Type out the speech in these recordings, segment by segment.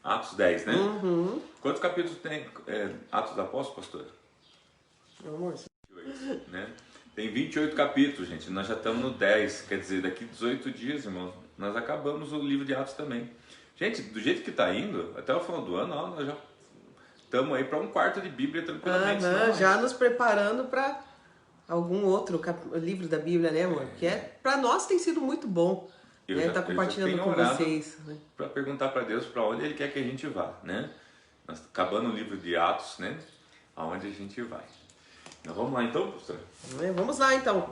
Atos 10, né? Uhum. Quantos capítulos tem Atos dos Apóstolos, pastor? Amor. 28, né? Tem 28 capítulos, gente. Nós já estamos no 10. Quer dizer, daqui 18 dias, irmãos, nós acabamos o livro de Atos também. Gente, do jeito que está indo, até o final do ano, ó, nós já estamos aí para um quarto de Bíblia tranquilamente. Já nos preparando para algum outro livro da Bíblia, né, amor? Que para nós tem sido muito bom. Tá compartilhando com vocês. Né? Para perguntar para Deus para onde Ele quer que a gente vá, né? Nós acabando o livro de Atos, né? Aonde a gente vai. Então, vamos lá então, pastor? Vamos lá então.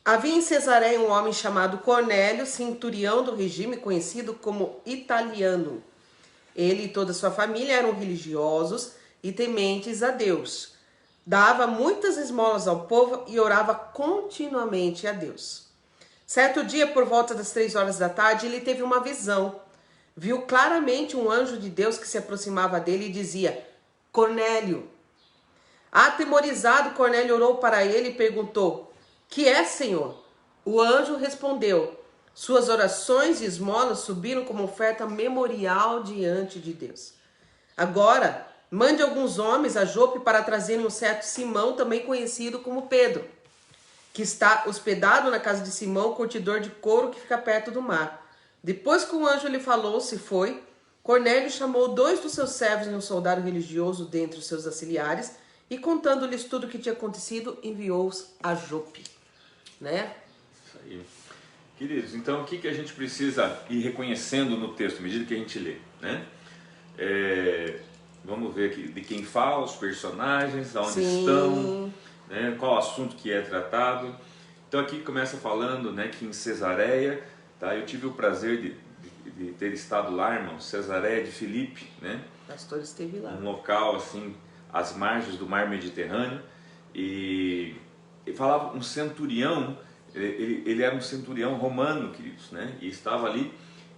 Havia em Cesareia um homem chamado Cornélio, centurião do regime, conhecido como Italiano. Ele e toda a sua família eram religiosos e tementes a Deus. Dava muitas esmolas ao povo e orava continuamente a Deus. Certo dia, por volta das 3 horas da tarde, ele teve uma visão. Viu claramente um anjo de Deus que se aproximava dele e dizia: Cornélio. Atemorizado, Cornélio orou para ele e perguntou: Que é, Senhor? O anjo respondeu: Suas orações e esmolas subiram como oferta memorial diante de Deus. Agora, mande alguns homens a Jope para trazerem um certo Simão, também conhecido como Pedro, que está hospedado na casa de Simão, curtidor de couro que fica perto do mar. Depois que o anjo lhe falou, se foi. Cornélio chamou 2 dos seus servos e um soldado religioso dentre os seus auxiliares e, contando-lhes tudo o que tinha acontecido, enviou-os a Jope. Né? Isso aí. Queridos, então o que a gente precisa ir reconhecendo no texto, à medida que a gente lê, né? Vamos ver aqui de quem fala, os personagens, aonde estão, né? Qual o assunto que é tratado. Então aqui começa falando, né, que em Cesareia, tá? Eu tive o prazer de ter estado lá, irmão, Cesareia de Filipe, né? O pastor esteve lá. Um local assim, às margens do mar Mediterrâneo, e falava um centurião. Ele era um centurião romano, queridos, né? E estava ali.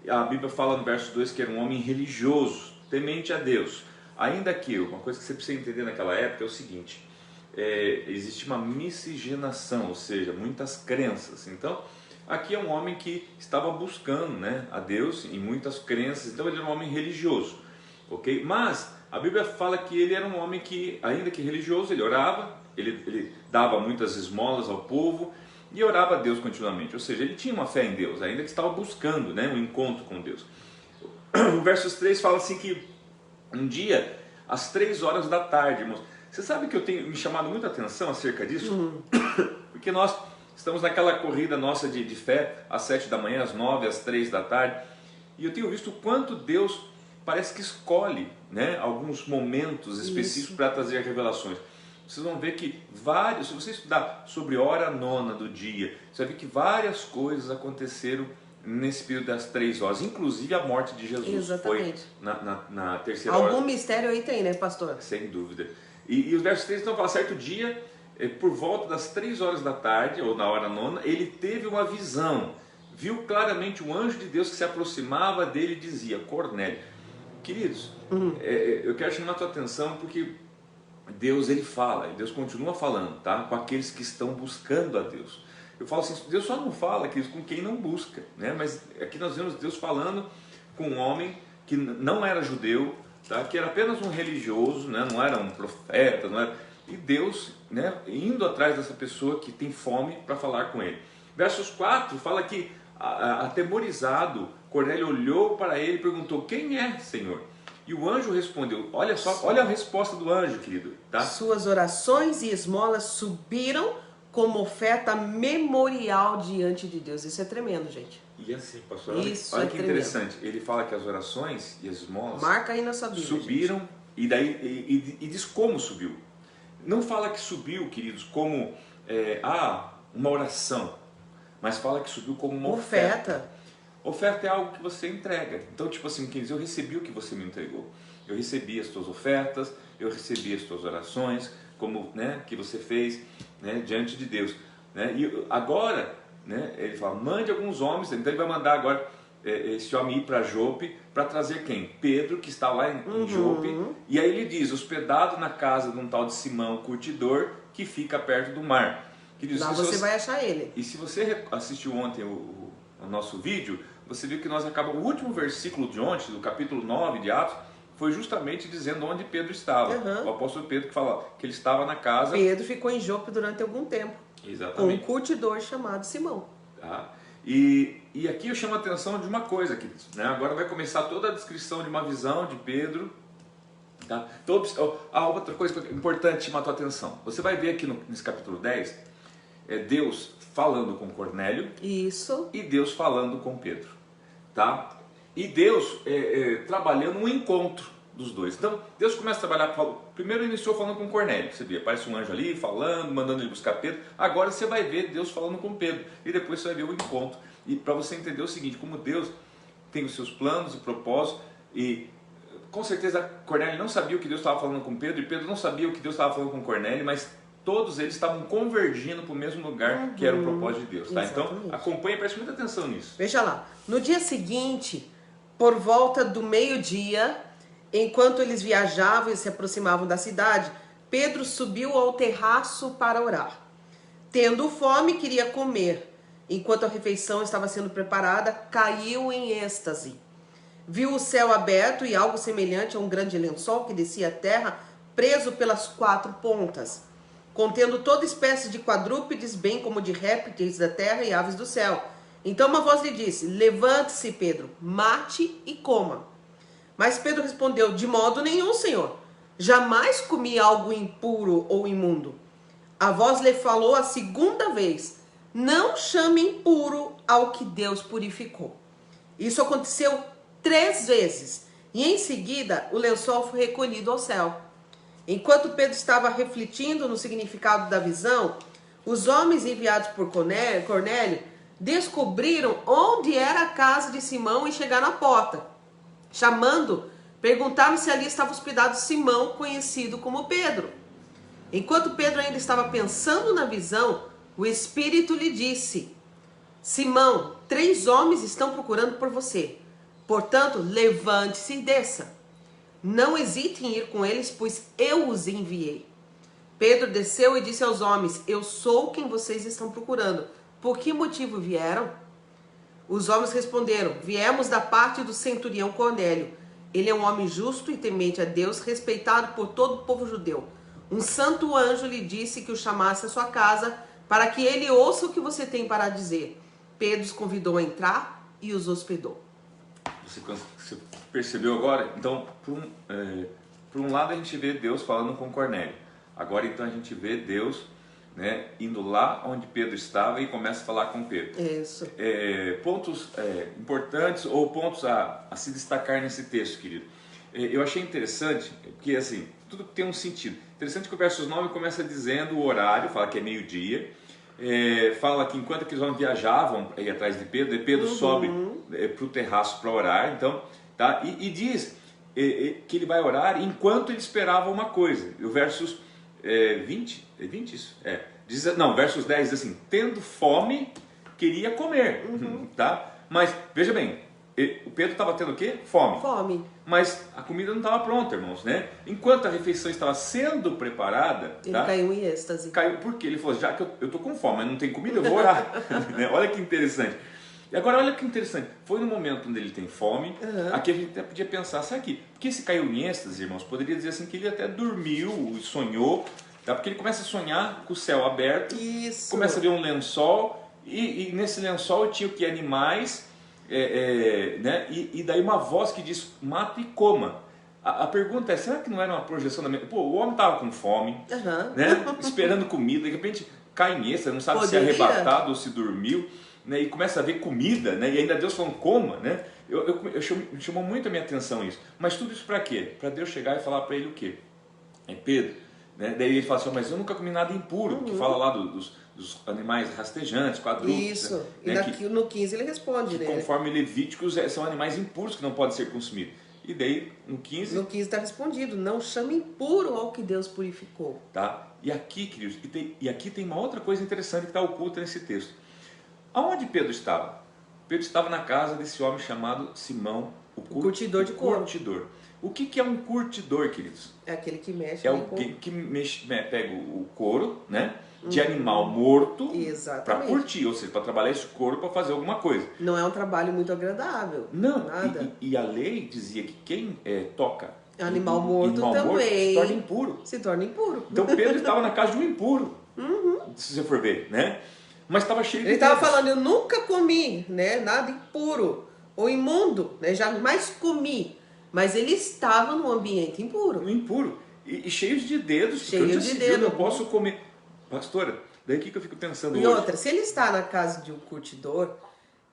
A Bíblia fala no verso 2 que era um homem religioso, temente a Deus. Ainda que, uma coisa que você precisa entender naquela época é o seguinte: existe uma miscigenação, ou seja, muitas crenças. Então, aqui é um homem que estava buscando, né, a Deus em muitas crenças. Então, ele era um homem religioso, ok? Mas a Bíblia fala que ele era um homem que, ainda que religioso, ele orava, ele dava muitas esmolas ao povo e orava a Deus continuamente, ou seja, ele tinha uma fé em Deus, ainda que estava buscando, né, um encontro com Deus. O verso 3 fala assim que um dia, às 3 horas da tarde, irmãos, você sabe que eu tenho me chamado muita atenção acerca disso? Porque nós estamos naquela corrida nossa de fé, às 7 da manhã, às 9, às 3 da tarde, e eu tenho visto o quanto Deus parece que escolhe, né, alguns momentos específicos para trazer revelações. Vocês vão ver que se você estudar sobre hora nona do dia, você vai ver que várias coisas aconteceram nesse período das 3 horas, inclusive a morte de Jesus. Exatamente. Foi na terceira hora. Algum mistério aí tem, né, pastor? Sem dúvida. E os versos 3 então fala: certo dia, por volta das 3 horas da tarde, ou na hora nona, ele teve uma visão. Viu claramente um anjo de Deus que se aproximava dele e dizia: Cornélio. Queridos, eu quero chamar a tua atenção porque Deus, ele fala, e Deus continua falando, tá? Com aqueles que estão buscando a Deus. Eu falo assim, Deus só não fala com quem não busca, né? Mas aqui nós vemos Deus falando com um homem que não era judeu, tá? Que era apenas um religioso, né? Não era um profeta, não era... E Deus, né, indo atrás dessa pessoa que tem fome para falar com ele. Versos 4 fala que, atemorizado, Cornélio olhou para ele e perguntou: quem é, Senhor? E o anjo respondeu, olha só, olha a resposta do anjo, querido, tá? Suas orações e esmolas subiram como oferta memorial diante de Deus. Isso é tremendo, gente. E assim, pastor, olha que interessante. Ele fala que as orações e as esmolas marca aí na sua Bíblia, subiram, gente. e diz como subiu. Não fala que subiu, queridos, como uma oração, mas fala que subiu como uma oferta. Oferta é algo que você entrega. Então, tipo assim, quer dizer, eu recebi o que você me entregou. Eu recebi as tuas ofertas, eu recebi as tuas orações, como, né, que você fez, né, diante de Deus. Né? E agora, né, ele fala, mande alguns homens. Então ele vai mandar agora esse homem ir para Jope para trazer quem? Pedro, que está lá em Jope. E aí ele diz, hospedado na casa de um tal de Simão, curtidor, que fica perto do mar. Lá você vai achar ele. E se você assistiu ontem o nosso vídeo, você viu que nós acabamos, o último versículo de ontem, do capítulo 9 de Atos, foi justamente dizendo onde Pedro estava. Uhum. O apóstolo Pedro que fala que ele estava na casa... Pedro ficou em Jope durante algum tempo. Exatamente. Com um curtidor chamado Simão. Tá? E aqui eu chamo a atenção de uma coisa, queridos, né? Agora vai começar toda a descrição de uma visão de Pedro. Tá? Então, outra coisa importante chamar a tua atenção. Você vai ver aqui nesse capítulo 10, Deus falando com Cornélio. Isso. E Deus falando com Pedro. Tá? E Deus trabalhando um encontro dos dois. Então, Deus começa a trabalhar, primeiro iniciou falando com Cornélio, você vê, aparece um anjo ali falando, mandando ele buscar Pedro. Agora você vai ver Deus falando com Pedro, e depois você vai ver o encontro. E para você entender o seguinte, como Deus tem os seus planos e propósitos, e com certeza Cornélio não sabia o que Deus estava falando com Pedro, e Pedro não sabia o que Deus estava falando com Cornélio, mas todos eles estavam convergindo para o mesmo lugar, que era o propósito de Deus. Tá? Então, acompanhe e preste muita atenção nisso. Veja lá, no dia seguinte, por volta do meio-dia, enquanto eles viajavam e se aproximavam da cidade, Pedro subiu ao terraço para orar. Tendo fome, queria comer. Enquanto a refeição estava sendo preparada, caiu em êxtase. Viu o céu aberto e algo semelhante a um grande lençol que descia à terra, preso pelas 4 pontas, contendo toda espécie de quadrúpedes, bem como de répteis da terra e aves do céu. Então uma voz lhe disse: levante-se, Pedro, mate e coma. Mas Pedro respondeu: de modo nenhum, Senhor. Jamais comi algo impuro ou imundo. A voz lhe falou a segunda vez: não chame impuro ao que Deus purificou. Isso aconteceu 3 vezes. E em seguida o lençol foi recolhido ao céu. Enquanto Pedro estava refletindo no significado da visão, os homens enviados por Cornélio descobriram onde era a casa de Simão e chegaram à porta. Chamando, perguntaram se ali estava hospedado Simão, conhecido como Pedro. Enquanto Pedro ainda estava pensando na visão, o Espírito lhe disse: Simão, 3 homens estão procurando por você. Portanto, levante-se e desça. Não hesite em ir com eles, pois eu os enviei. Pedro desceu e disse aos homens: eu sou quem vocês estão procurando. Por que motivo vieram? Os homens responderam: viemos da parte do centurião Cornélio. Ele é um homem justo e temente a Deus, respeitado por todo o povo judeu. Um santo anjo lhe disse que o chamasse à sua casa, para que ele ouça o que você tem para dizer. Pedro os convidou a entrar e os hospedou. Você percebeu agora? Então, por um lado a gente vê Deus falando com Cornélio. Agora então a gente vê Deus, né, indo lá onde Pedro estava e começa a falar com Pedro. Isso. Pontos importantes ou pontos a se destacar nesse texto, querido. Eu achei interessante, porque assim, tudo tem um sentido. Interessante que o versos 9 começa dizendo o horário, fala que é meio-dia. Fala que enquanto aqueles homens viajavam aí atrás de Pedro, Pedro sobe para o terraço para orar, então, tá? E diz que ele vai orar enquanto ele esperava uma coisa. E o versos 20, é 20 isso? Versos 10 diz assim: tendo fome, queria comer, tá? Mas, veja bem, o Pedro estava tendo o quê? Fome. Mas a comida não estava pronta, irmãos, né? Enquanto a refeição estava sendo preparada, ele caiu em êxtase. Caiu porque ele falou: já que eu estou com fome, mas não tem comida, eu vou orar. Olha que interessante. E agora olha que interessante, foi no momento onde ele tem fome, aqui a gente até podia pensar, sabe aqui, porque se caiu em êxtase, irmãos, poderia dizer assim que ele até dormiu e sonhou, tá? Porque ele começa a sonhar com o céu aberto, começa a ver um lençol, e nesse lençol tinha o que? Animais, né? E daí uma voz que diz: mata e coma. A pergunta é: será que não era uma projeção da mente? Pô, o homem estava com fome, né? Esperando comida, de repente cai em êxtase, não sabe se é arrebatado ou se dormiu, né? E começa a ver comida, né? E ainda Deus falando: coma, né? Chamou muito a minha atenção isso. Mas tudo isso para quê? Para Deus chegar e falar para ele o quê? Pedro, né? Daí ele fala assim: mas eu nunca comi nada impuro, que fala lá dos animais rastejantes, quadrúpedes. Isso, né? e no 15 ele responde, né? Conforme Levíticos, são animais impuros que não podem ser consumidos. E daí, no 15... No 15 está respondido: não chame impuro ao que Deus purificou. Tá? E aqui, queridos, aqui tem uma outra coisa interessante que está oculta nesse texto. Aonde Pedro estava? Pedro estava na casa desse homem chamado Simão O curtidor de couro. Curtidor. O que é um curtidor, queridos? É aquele que mexe. É alguém que pega o couro, né, de animal morto para curtir, ou seja, para trabalhar esse couro para fazer alguma coisa. Não é um trabalho muito agradável. Não, nada. E a lei dizia que quem toca animal morto também se torna impuro. Se torna impuro. Então Pedro estava na casa de um impuro, se você for ver, né? Mas estava cheio de Ele estava falando, eu nunca comi, né, nada impuro ou imundo, né, jamais comi. Mas ele estava num ambiente impuro. Impuro. E cheios de dedos. Cheio de dedos. Eu não posso comer. Pastora, daí o que eu fico pensando hoje? E outra, se ele está na casa de um curtidor,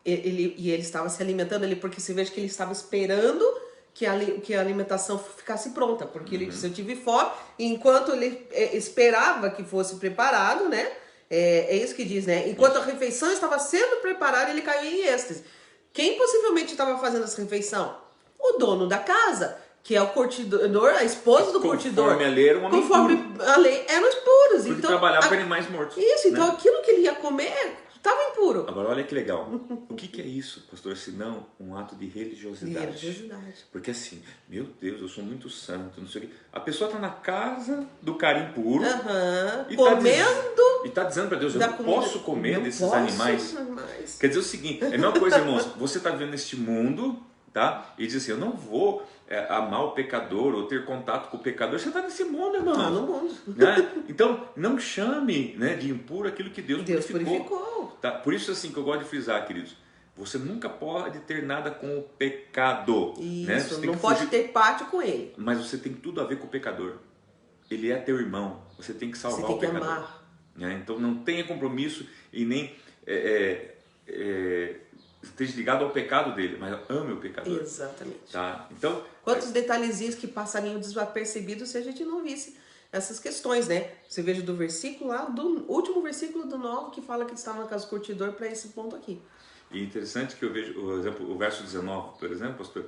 ele estava se alimentando ali, porque você veja que ele estava esperando que a alimentação ficasse pronta. Porque ele disse, eu tive fome, e enquanto ele esperava que fosse preparado, né? É isso que diz, né? Enquanto a refeição estava sendo preparada, ele caiu em êxtase. Quem possivelmente estava fazendo essa refeição? O dono da casa, que é o curtidor, a esposa do curtidor. Conforme a lei era um homem Conforme impuro. a lei eram os puros. Porque então, trabalhava com animais mortos. Isso, então né? aquilo que ele ia comer estava impuro. Agora olha que legal. O que é isso, pastor? Senão um ato de religiosidade. Porque assim, meu Deus, eu sou muito santo, não sei o quê. A pessoa está na casa do cara impuro e comendo. está dizendo para Deus, eu não posso comer desses animais. Quer dizer o seguinte, é a mesma coisa, irmãos, você está vivendo neste mundo, tá? E diz assim, eu não vou amar o pecador ou ter contato com o pecador. Você está nesse mundo, irmão. Está no mundo. Né? Então, não chame, né, de impuro aquilo que Deus purificou. Tá? Por isso, assim, que eu gosto de frisar, queridos. Você nunca pode ter nada com o pecado. Isso, né? Você não pode ter pátio com ele. Mas você tem tudo a ver com o pecador. Ele é teu irmão. Você tem que salvar o pecador. Amar. Né? Então, não tenha compromisso e nem esteja ligado ao pecado dele, mas ame o pecador. Exatamente. Tá? Então, quantos detalhezinhos que passariam desapercebidos se a gente não visse essas questões, né? Você veja do versículo lá, do último versículo do 9, que fala que estava na casa do curtidor, para esse ponto aqui. E interessante que eu vejo, por exemplo, o verso 19, por exemplo, pastor,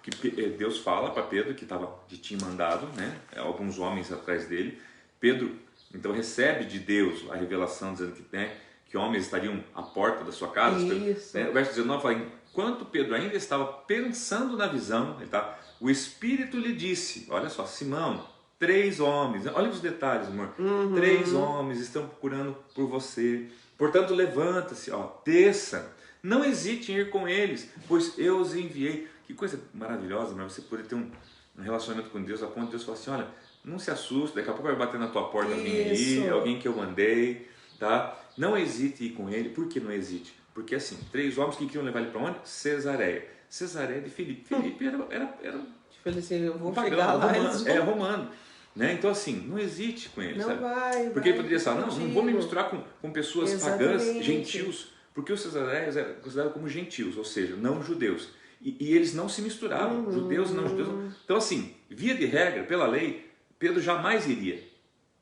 que Deus fala para Pedro que tinha mandado, né, alguns homens atrás dele. Pedro, então, recebe de Deus a revelação dizendo que homens estariam à porta da sua casa. Isso. Né? O verso 19 fala, enquanto Pedro ainda estava pensando na visão, o Espírito lhe disse, olha só, Simão, 3 homens, olha os detalhes, amor, 3 homens estão procurando por você, portanto levanta-se, desça, não hesite em ir com eles, pois eu os enviei. Que coisa maravilhosa, mas você poder ter um relacionamento com Deus, a ponto de Deus falar assim, olha, não se assuste, daqui a pouco vai bater na tua porta alguém aí, alguém que eu mandei, tá? Não hesite em ir com ele. Por que não hesite? Porque assim, 3 homens que queriam levar ele para onde? Cesareia. Cesareia de Filipe. Filipe era eu vou pagão, chegar lá, romano. Né? Então assim, não hesite com ele. Não sabe? vai. Porque ele poderia falar, não vou me misturar com pessoas pagãs, gentios. Porque os cesareias eram considerados como gentios, ou seja, não judeus. E eles não se misturavam, judeus e não judeus. Então assim, via de regra, pela lei, Pedro jamais iria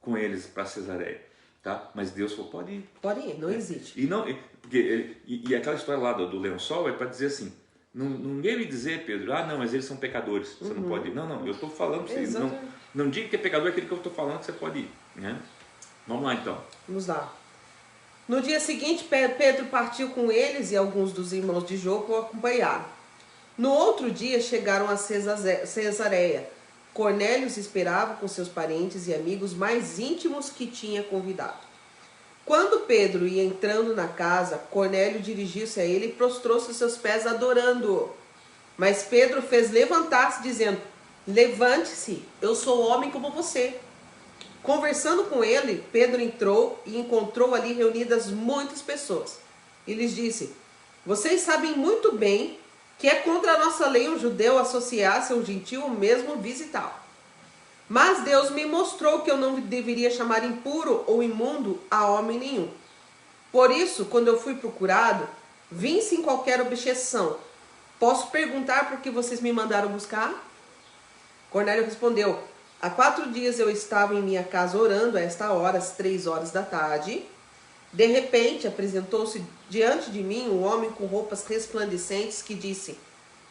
com eles para Cesareia. Tá? Mas Deus falou, pode ir. Pode ir, não hesite. E aquela história lá do lençol é para dizer assim, ninguém me dizer, Pedro, não, mas eles são pecadores, você não pode ir. Não, eu estou falando para você. Não diga que é pecador aquele que eu estou falando que você pode ir. Né? Vamos lá então. Vamos lá. No dia seguinte, Pedro partiu com eles e alguns dos irmãos de Jope o acompanharam. No outro dia chegaram a Cesareia. Cornélio os esperava com seus parentes e amigos mais íntimos que tinha convidado. Quando Pedro ia entrando na casa, Cornélio dirigiu-se a ele e prostrou-se aos seus pés adorando-o. Mas Pedro fez levantar-se dizendo, levante-se, eu sou homem como você. Conversando com ele, Pedro entrou e encontrou ali reunidas muitas pessoas. E lhes disse, vocês sabem muito bem que é contra a nossa lei um judeu associar-se a um gentil ou mesmo visitá-lo. Mas Deus me mostrou que eu não deveria chamar impuro ou imundo a homem nenhum. Por isso, quando eu fui procurado, vim sem qualquer objeção. Posso perguntar por que vocês me mandaram buscar? Cornélio respondeu, há 4 dias eu estava em minha casa orando a esta hora, às 3 horas da tarde. De repente, apresentou-se diante de mim um homem com roupas resplandecentes que disse,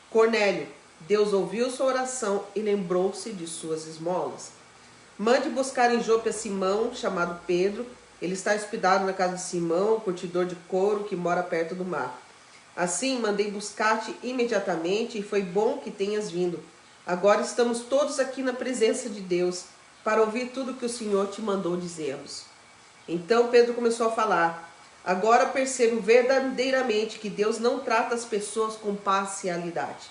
Cornélio, Deus ouviu sua oração e lembrou-se de suas esmolas. Mande buscar em Jope a Simão, chamado Pedro. Ele está hospedado na casa de Simão, curtidor de couro, que mora perto do mar. Assim mandei buscar-te imediatamente, e foi bom que tenhas vindo. Agora estamos todos aqui na presença de Deus, para ouvir tudo que o Senhor te mandou dizer-nos. Então Pedro começou a falar. Agora percebo verdadeiramente que Deus não trata as pessoas com parcialidade,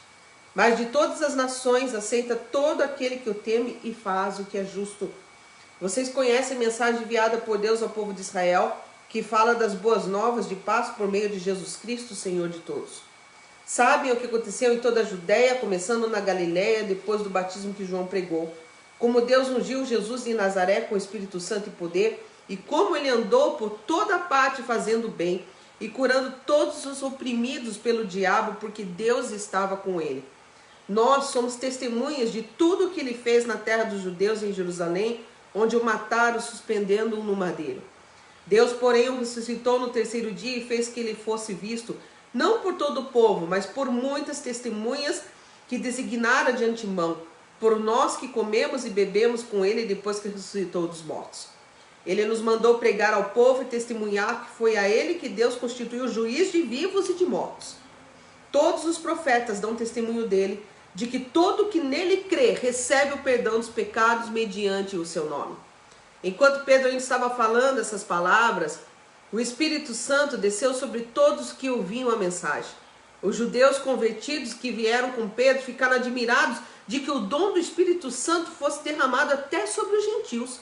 mas de todas as nações aceita todo aquele que o teme e faz o que é justo. Vocês conhecem a mensagem enviada por Deus ao povo de Israel, que fala das boas novas de paz por meio de Jesus Cristo, Senhor de todos. Sabem o que aconteceu em toda a Judéia, começando na Galiléia, depois do batismo que João pregou. Como Deus ungiu Jesus de Nazaré com o Espírito Santo e poder, e como ele andou por toda parte fazendo bem e curando todos os oprimidos pelo diabo, porque Deus estava com ele. Nós somos testemunhas de tudo o que ele fez na terra dos judeus em Jerusalém, onde o mataram suspendendo-o no madeiro. Deus, porém, o ressuscitou no terceiro dia e fez que ele fosse visto, não por todo o povo, mas por muitas testemunhas que designara de antemão, por nós que comemos e bebemos com ele depois que ressuscitou dos mortos. Ele nos mandou pregar ao povo e testemunhar que foi a ele que Deus constituiu juiz de vivos e de mortos. Todos os profetas dão testemunho dele, de que todo que nele crê recebe o perdão dos pecados mediante o seu nome. Enquanto Pedro ainda estava falando essas palavras, o Espírito Santo desceu sobre todos que ouviam a mensagem. Os judeus convertidos que vieram com Pedro ficaram admirados de que o dom do Espírito Santo fosse derramado até sobre os gentios,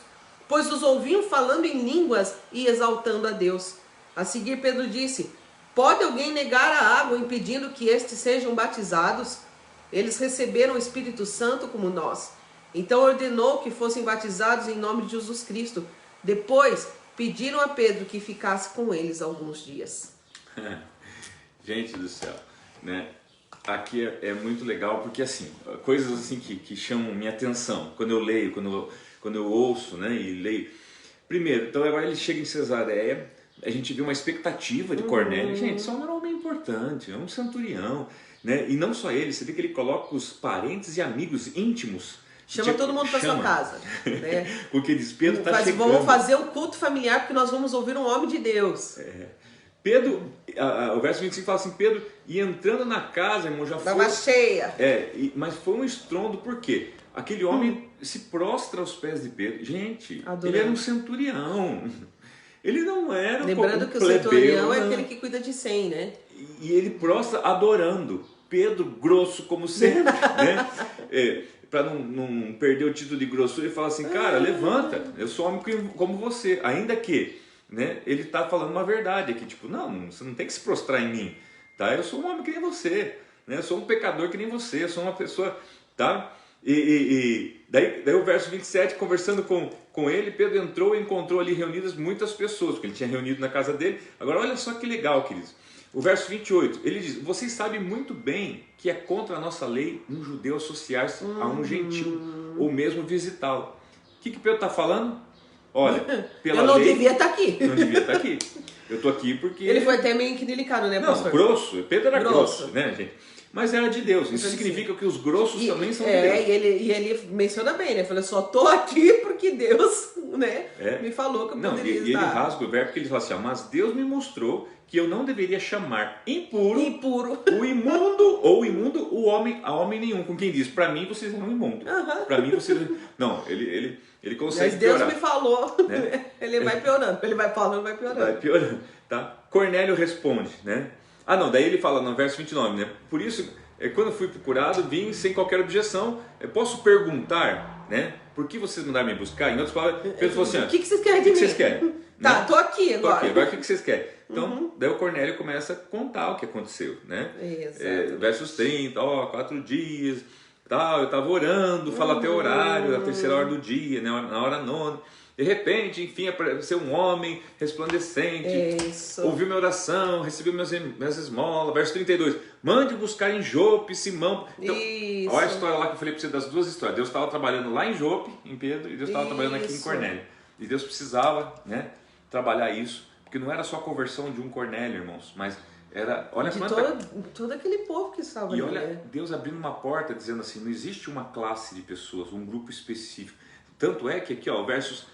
pois os ouviam falando em línguas e exaltando a Deus. A seguir Pedro disse: pode alguém negar a água impedindo que estes sejam batizados? Eles receberam o Espírito Santo como nós. Então ordenou que fossem batizados em nome de Jesus Cristo. Depois pediram a Pedro que ficasse com eles alguns dias. Gente do céu, né? Aqui é muito legal porque assim, coisas assim que chamam minha atenção quando eu leio, quando eu ouço, né, e leio. Primeiro, então agora ele chega em Cesareia, a gente vê uma expectativa de Cornélio. Gente, esse homem era um homem importante, é um centurião, né? E não só ele, você vê que ele coloca os parentes e amigos íntimos. Chama todo mundo para sua casa, né? Porque diz, Pedro está chegando. Vamos fazer um culto familiar porque nós vamos ouvir um homem de Deus. Pedro, o verso 25 fala assim, Pedro, e entrando na casa, irmão, já foi... Estava cheia. Mas foi um estrondo, por quê? Aquele homem se prostra aos pés de Pedro. Gente, ele era um centurião. Ele não era Lembrando que o centurião é aquele que cuida de 100, né? E ele prostra adorando. Pedro, grosso como sempre, né? Para não perder o título de grossura, ele fala assim, cara, levanta, eu sou homem como você. Ainda que, né, ele está falando uma verdade aqui, tipo, não, você não tem que se prostrar em mim, tá? Eu sou um homem que nem você, né? Eu sou um pecador que nem você, eu sou uma pessoa, tá? Daí o verso 27, conversando com ele, Pedro entrou e encontrou ali reunidas muitas pessoas, porque ele tinha reunido na casa dele. Agora olha só que legal, queridos. O verso 28, ele diz, vocês sabem muito bem que é contra a nossa lei um judeu associar-se a um gentil, ou mesmo visitá-lo. O que Pedro está falando? Olha, pela lei... Eu não lei, devia estar aqui. Não devia estar aqui. Eu estou aqui porque... Ele foi até meio que delicado, né, pastor? Não, grosso. Pedro era grosso, né, gente? Mas era de Deus. Isso significa que os grossos também são de Deus. E ele menciona bem, né? Falou, só estou aqui porque Deus, né, me falou que eu poderia estar. E ele rasga o verbo porque ele fala assim, mas Deus me mostrou que eu não deveria chamar impuro o imundo, ou imundo o homem, a homem nenhum. Com quem diz, para mim vocês são imundos. Para mim vocês... Não, ele consegue Mas Deus piorar. me falou, né? Ele vai piorando, ele vai falando, vai piorando. Vai piorando, tá? Cornélio responde, né? Daí ele fala no verso 29, né? Por isso, quando fui procurado, vim sem qualquer objeção. Posso perguntar, né? Por que vocês mandaram me buscar? Em outras palavras, Pedro falou assim, o que vocês querem de mim? O que vocês querem? Tá, tô aqui agora. Agora o que vocês querem? Então, daí o Cornélio começa a contar o que aconteceu, né? Versos 30, 4 dias, tal, eu estava orando, fala até o horário, a terceira hora do dia, né? Na hora nona. De repente, enfim, apareceu um homem resplandecente, ouviu minha oração, recebeu minhas esmolas. Verso 32, mande buscar em Jope, Simão. Então, olha a história lá que eu falei para você das duas histórias. Deus estava trabalhando lá em Jope, em Pedro, e Deus estava trabalhando aqui em Cornélio. E Deus precisava, né, trabalhar isso, porque não era só a conversão de um Cornélio, irmãos, mas era... Olha de quanta... todo aquele povo que estava ali. E olha, Deus abrindo uma porta, dizendo assim, não existe uma classe de pessoas, um grupo específico. Tanto é que aqui, ó, versos...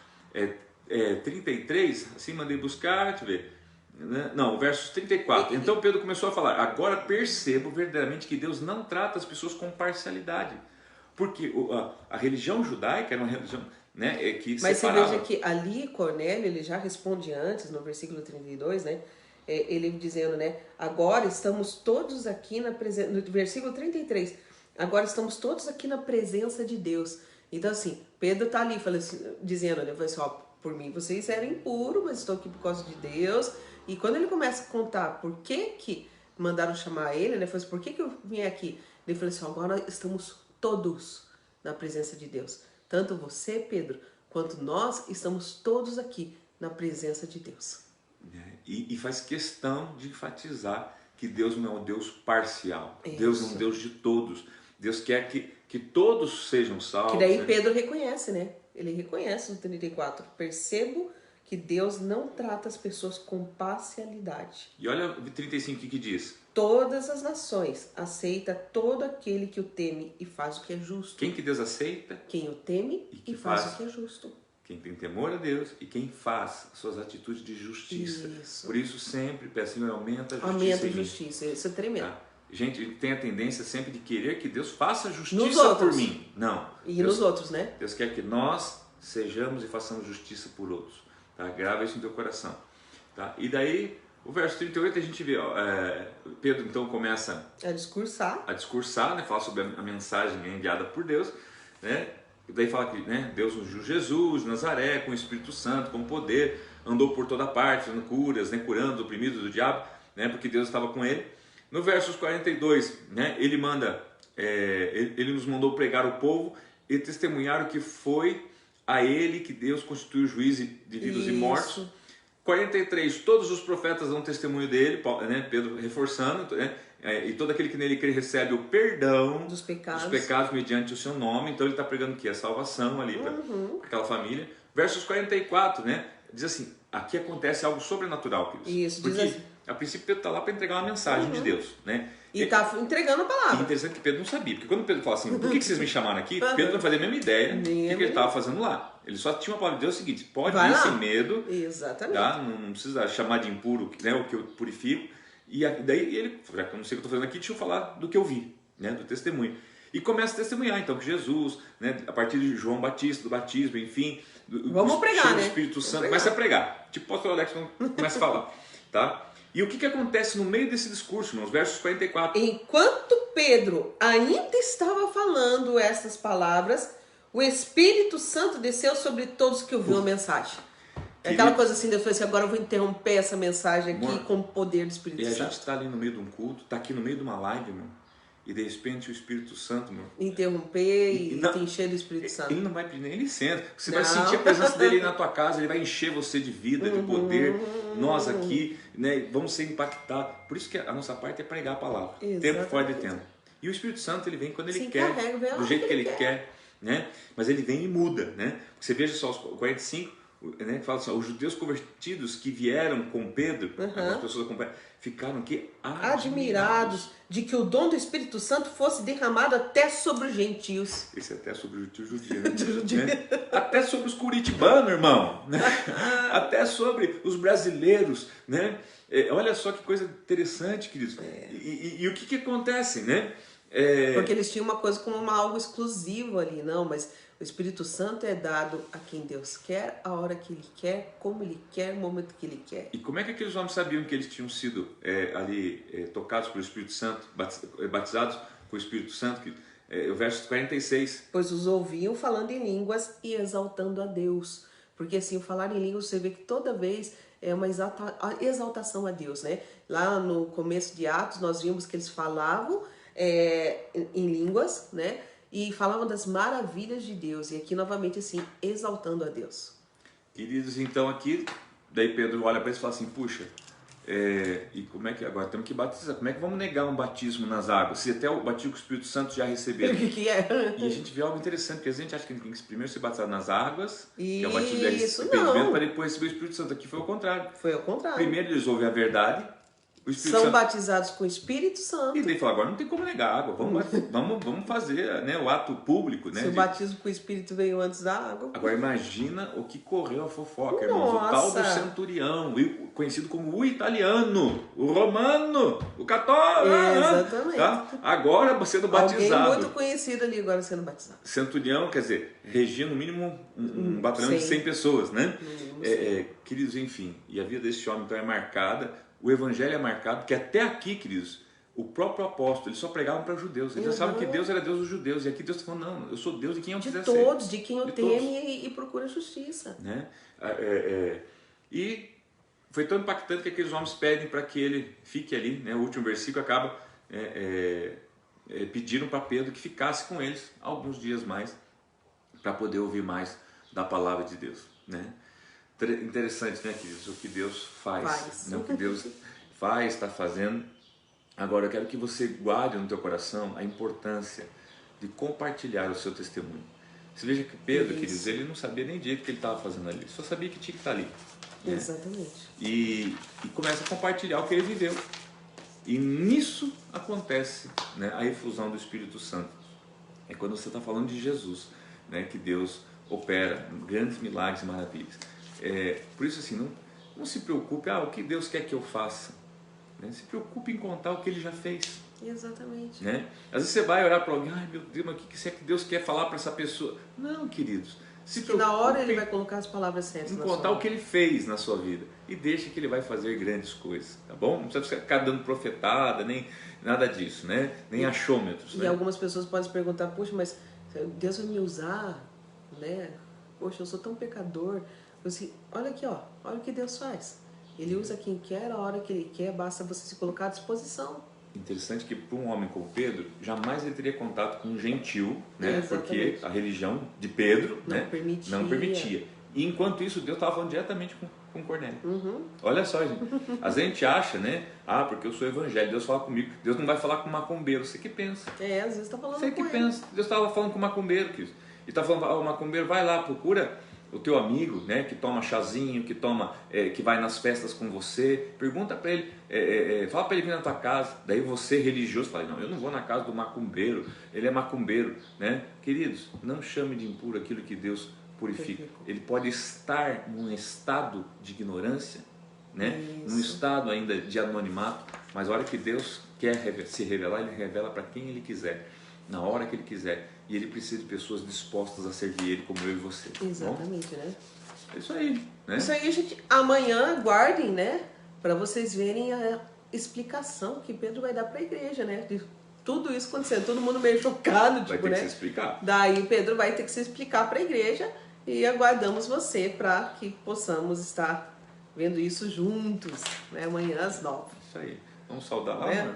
33, assim mandei buscar, deixa eu ver, né? Não, o verso 34. Então Pedro começou a falar: agora percebo verdadeiramente que Deus não trata as pessoas com parcialidade. Porque a religião judaica era uma religião, né, que Mas separava. você veja que ali Cornélio, ele já responde antes, no versículo 32, né? Ele dizendo, né? Agora estamos todos aqui na presença... No versículo 33. Agora estamos todos aqui na presença de Deus. Então, assim, Pedro tá ali dizendo, né? Assim, ó, por mim vocês eram impuros, mas estou aqui por causa de Deus. E quando ele começa a contar por que mandaram chamar ele, né? Falou assim, por que eu vim aqui? Ele falou assim, ó, agora estamos todos na presença de Deus. Tanto você, Pedro, quanto nós estamos todos aqui na presença de Deus. E faz questão de enfatizar que Deus não é um Deus parcial. Isso. Deus é um Deus de todos. Deus quer que todos sejam salvos. Que daí né? Pedro reconhece, né? Ele reconhece no 34. Percebo que Deus não trata as pessoas com parcialidade. E olha o 35 que diz. Todas as nações aceita todo aquele que o teme e faz o que é justo. Quem que Deus aceita? Quem o teme e faz o que é justo. Quem tem temor a Deus e quem faz suas atitudes de justiça. Isso. Por isso sempre peço, Senhor, aumenta a justiça. Aumenta a em mim. justiça. Isso é tremendo. Tá? Gente, tem a tendência sempre de querer que Deus faça Nos justiça outros. por mim. Não. E Deus, nos outros, né? Deus quer que nós sejamos e façamos justiça por outros. Tá? Grava isso no teu coração. Tá? E daí, o verso 38 a gente vê, ó, Pedro então começa A discursar, né? Fala sobre a mensagem enviada por Deus, né? E daí fala que, né, Deus ungiu Jesus, Nazaré, com o Espírito Santo, com poder, andou por toda parte, fazendo curas, né, curando os oprimidos do diabo, né, porque Deus estava com ele. No versos 42, né, ele manda, ele nos mandou pregar o povo e testemunhar o que foi a ele que Deus constituiu juiz de vivos e mortos. 43, todos os profetas dão testemunho dele, né, Pedro reforçando, né, e todo aquele que nele crê recebe o perdão dos pecados mediante o seu nome. Então ele está pregando o que? A salvação ali para aquela família. Versos 44, né, diz assim, aqui acontece algo sobrenatural, queridos. Isso, porque diz assim. a princípio Pedro está lá para entregar uma mensagem de Deus, né? E está entregando a E palavra. interessante que Pedro não sabia, porque quando Pedro fala assim, por que vocês me chamaram aqui? Pedro não fazia a mesma ideia do que ele estava fazendo lá. Ele só tinha uma palavra de Deus, é o seguinte, pode ir sem medo. Exatamente. Tá? Não precisa chamar de impuro, né, o que eu purifico. E daí ele, já que eu não sei o que eu estou fazendo aqui, deixa eu falar do que eu vi, né, do testemunho. E começa a testemunhar, então, que Jesus, né, a partir de João Batista, do batismo, enfim, Vamos pregar, né? do Espírito Santo, começa a pregar. Tipo o pastor Alex quando começa a falar. Tá? E o que acontece no meio desse discurso, nos versos 44? Enquanto Pedro ainda estava falando essas palavras, o Espírito Santo desceu sobre todos que ouviram a mensagem. É aquela coisa assim, Deus falou assim, agora eu vou interromper essa mensagem aqui com o poder do Espírito Santo. E a Santo. gente está ali no meio de um culto, está aqui no meio de uma live, meu, e de repente o Espírito Santo, meu, interromper e te encher do Espírito Santo. Ele não vai pedir nem licença. Você vai sentir a presença dele na tua casa, ele vai encher você de vida, de poder. Nós aqui, né, vamos ser impactados. Por isso que a nossa parte é pregar a palavra. Exatamente. Tempo fora de tempo. E o Espírito Santo, ele vem quando ele quer, do jeito que ele quer, né? Mas ele vem e muda, né? Você veja só os 45, né, que fala assim, os judeus convertidos que vieram com Pedro, as pessoas acompanham, ficaram aqui admirados de que o dom do Espírito Santo fosse derramado até sobre os gentios. Esse é até sobre o judio, né? Até sobre os curitibanos, irmão, né? Até sobre os brasileiros, né? Olha só que coisa interessante, queridos. E o que acontece, né? Porque eles tinham uma coisa como algo exclusivo ali, não, mas o Espírito Santo é dado a quem Deus quer, a hora que Ele quer, como Ele quer, no momento que Ele quer. E como é que aqueles homens sabiam que eles tinham sido tocados pelo Espírito Santo, batizados com o Espírito Santo? O verso 46. Pois os ouviam falando em línguas e exaltando a Deus. Porque assim, o falar em línguas, você vê que toda vez é uma exaltação a Deus, né? Lá no começo de Atos, nós vimos que eles falavam em línguas, né? E falavam das maravilhas de Deus. E aqui novamente assim, exaltando a Deus. Queridos, então aqui, daí Pedro olha para eles e fala assim, puxa, e como é que agora temos que batizar? Como é que vamos negar um batismo nas águas? Se até o batismo com o Espírito Santo já receberam. O que é? E a gente vê algo interessante, porque a gente acha que tem que primeiro ser batizado nas águas, que é o batismo de arrependimento, arrependimento, para depois receber o Espírito Santo. Aqui foi o contrário. Foi ao contrário. Primeiro eles ouvem a verdade, o Espírito São Santo... batizados com o Espírito Santo. E daí falou, agora não tem como negar água, vamos fazer, né, o ato público. Né, Se o batismo com o Espírito veio antes da água. Agora imagina o que correu a fofoca, irmãos. Nossa. O tal do centurião, conhecido como o italiano, o romano, o católico. Exatamente. Tá? Agora sendo batizado. Alguém muito conhecido ali agora sendo batizado. Centurião, quer dizer, regia no mínimo um batalhão de 100 pessoas, né? Queridos, enfim, e a vida desse homem então é marcada, o evangelho é marcado, porque até aqui, queridos, o próprio apóstolo, eles só pregavam para judeus. Eles já sabem que Deus era Deus dos judeus. E aqui Deus está falando, não, eu sou Deus de quem eu quiser ser. De todos, de quem eu teme e procura justiça. Né? E foi tão impactante que aqueles homens pedem para que ele fique ali. Né? O último versículo acaba pediram para Pedro que ficasse com eles alguns dias mais para poder ouvir mais da palavra de Deus. Né? Interessante, né, queridos? O que Deus faz. Né? O que Deus faz, está fazendo. Agora eu quero que você guarde no teu coração a importância de compartilhar o seu testemunho. Você veja que Pedro, queridos, ele não sabia nem direito o que ele estava fazendo ali, só sabia que tinha que estar ali. Né? Exatamente. E começa a compartilhar o que ele viveu. E nisso acontece, né, a efusão do Espírito Santo. É quando você está falando de Jesus, né, que Deus opera grandes milagres e maravilhas. Por isso assim, não se preocupe, o que Deus quer que eu faça. Né? Se preocupe em contar o que Ele já fez. Exatamente. Né? Às vezes você vai orar para alguém, ai meu Deus, mas o que é que Deus quer falar para essa pessoa? Não, queridos. Se que na hora Ele vai colocar as palavras certas em contar o que Ele fez na sua vida. E deixa que Ele vai fazer grandes coisas. Tá bom? Não precisa ficar dando profetada, nem nada disso, né? Nem achômetros. E né? algumas pessoas podem se perguntar, poxa, mas Deus vai me usar? Né? Poxa, eu sou tão pecador. Assim, olha aqui, ó, olha o que Deus faz. Ele usa quem quer, a hora que Ele quer, basta você se colocar à disposição. Interessante que para um homem como Pedro, jamais ele teria contato com um gentil, né? Porque a religião de Pedro não permitia. E enquanto isso, Deus estava falando diretamente com Cornélio. Olha só, gente. A gente acha, né? Porque eu sou evangélico, Deus fala comigo. Deus não vai falar com macumbeiro, você que pensa. Às vezes está falando você com que ele. pensa. Deus estava falando com macumbeiro, querido. E está falando, o macumbeiro, vai lá, procura o teu amigo, né, que toma chazinho, que vai nas festas com você, pergunta para ele, fala para ele vir na tua casa. Daí você, religioso, fala, não, eu não vou na casa do macumbeiro, ele é macumbeiro, né? Queridos, não chame de impuro aquilo que Deus purifica. Ele pode estar num estado de ignorância, né? Num estado ainda de anonimato, mas a hora que Deus quer se revelar, Ele revela para quem Ele quiser, na hora que Ele quiser. E Ele precisa de pessoas dispostas a servir Ele, como eu e você. Exatamente, né? É isso aí. Né? Isso aí, gente. Amanhã, aguardem, né? Para vocês verem a explicação que Pedro vai dar para a igreja, né? De tudo isso acontecendo. Todo mundo meio chocado, tipo, vai ter né? que se explicar. Daí Pedro vai ter que se explicar para a igreja e aguardamos você para que possamos estar vendo isso juntos, né? Amanhã às 9. Isso aí. Vamos saudar lá, né? né?